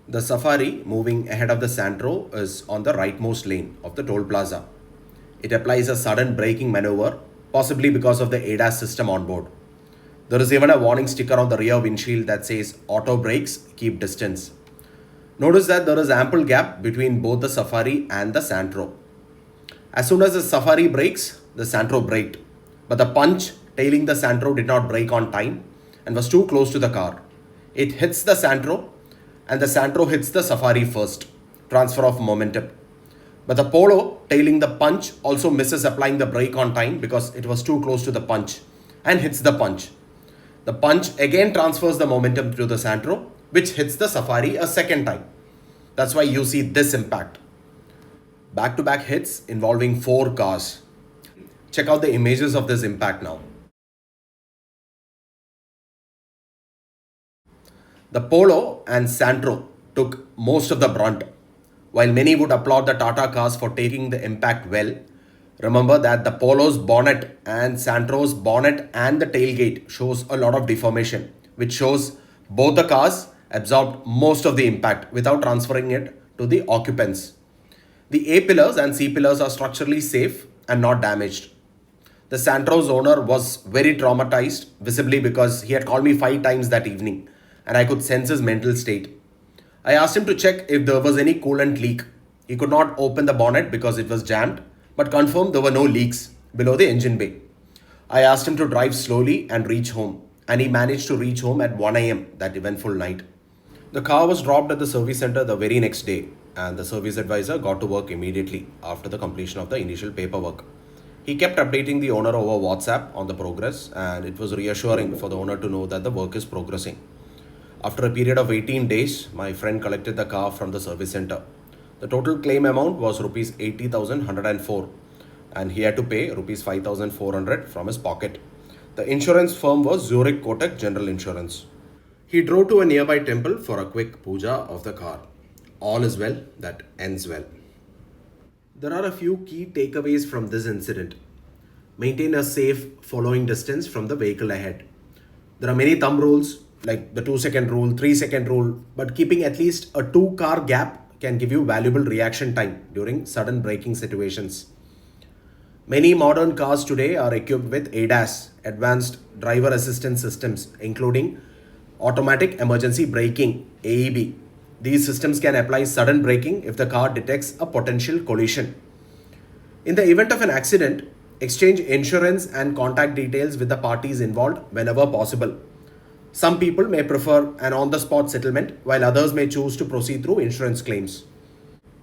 The Safari, moving ahead of the Santro, is on the rightmost lane of the toll plaza. It applies a sudden braking maneuver, possibly because of the ADAS system on board. There is even a warning sticker on the rear windshield that says auto brakes, keep distance. Notice that there is ample gap between both the Safari and the Santro. As soon as the Safari brakes, the Santro braked. But the Punch tailing the Santro did not brake on time and was too close to the car. It hits the Santro and the Santro hits the Safari first. Transfer of momentum. But the Polo tailing the Punch also misses applying the brake on time because it was too close to the Punch and hits the Punch. The Punch again transfers the momentum to the Santro, which hits the Safari a second time. That's why you see this impact. Back-to-back hits involving 4 cars. Check out the images of this impact now. The Polo and Santro took most of the brunt. While many would applaud the Tata cars for taking the impact well, remember that the Polo's bonnet and Santro's bonnet and the tailgate shows a lot of deformation, which shows both the cars absorbed most of the impact without transferring it to the occupants. The A pillars and C pillars are structurally safe and not damaged. The Santro's owner was very traumatized, visibly because he had called me 5 times that evening and I could sense his mental state. I asked him to check if there was any coolant leak. He could not open the bonnet because it was jammed, but confirmed there were no leaks below the engine bay. I asked him to drive slowly and reach home, and he managed to reach home at 1 am that eventful night. The car was dropped at the service center the very next day, and the service advisor got to work immediately after the completion of the initial paperwork. He kept updating the owner over WhatsApp on the progress, and it was reassuring for the owner to know that the work is progressing. After a period of 18 days, my friend collected the car from the service center. The total claim amount was Rs 80,104 and he had to pay Rs 5,400 from his pocket. The insurance firm was Zurich Kotak General Insurance. He drove to a nearby temple for a quick puja of the car. All is well that ends well. There are a few key takeaways from this incident. Maintain a safe following distance from the vehicle ahead. There are many thumb rules like the 2-second rule, 3-second rule, but keeping at least a 2-car gap can give you valuable reaction time during sudden braking situations. Many modern cars today are equipped with ADAS, Advanced Driver Assistance Systems, including Automatic Emergency Braking, AEB. These systems can apply sudden braking if the car detects a potential collision. In the event of an accident, exchange insurance and contact details with the parties involved whenever possible. Some people may prefer an on-the-spot settlement, while others may choose to proceed through insurance claims.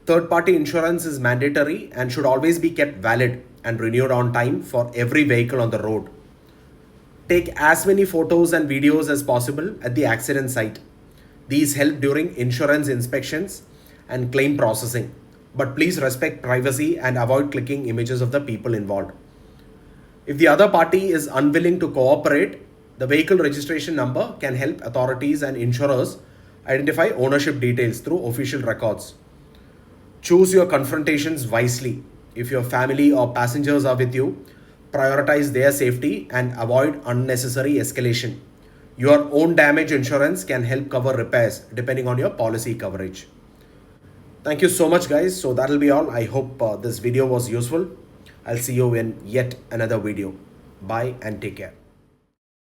Third-party insurance is mandatory and should always be kept valid and renewed on time for every vehicle on the road. Take as many photos and videos as possible at the accident site. These help during insurance inspections and claim processing. But please respect privacy and avoid clicking images of the people involved. If the other party is unwilling to cooperate, the vehicle registration number can help authorities and insurers identify ownership details through official records. Choose your confrontations wisely. If your family or passengers are with you, prioritize their safety and avoid unnecessary escalation. Your own damage insurance can help cover repairs depending on your policy coverage. Thank you so much, guys. So that'll be all. I hope this video was useful. I'll see you in yet another video. Bye and take care.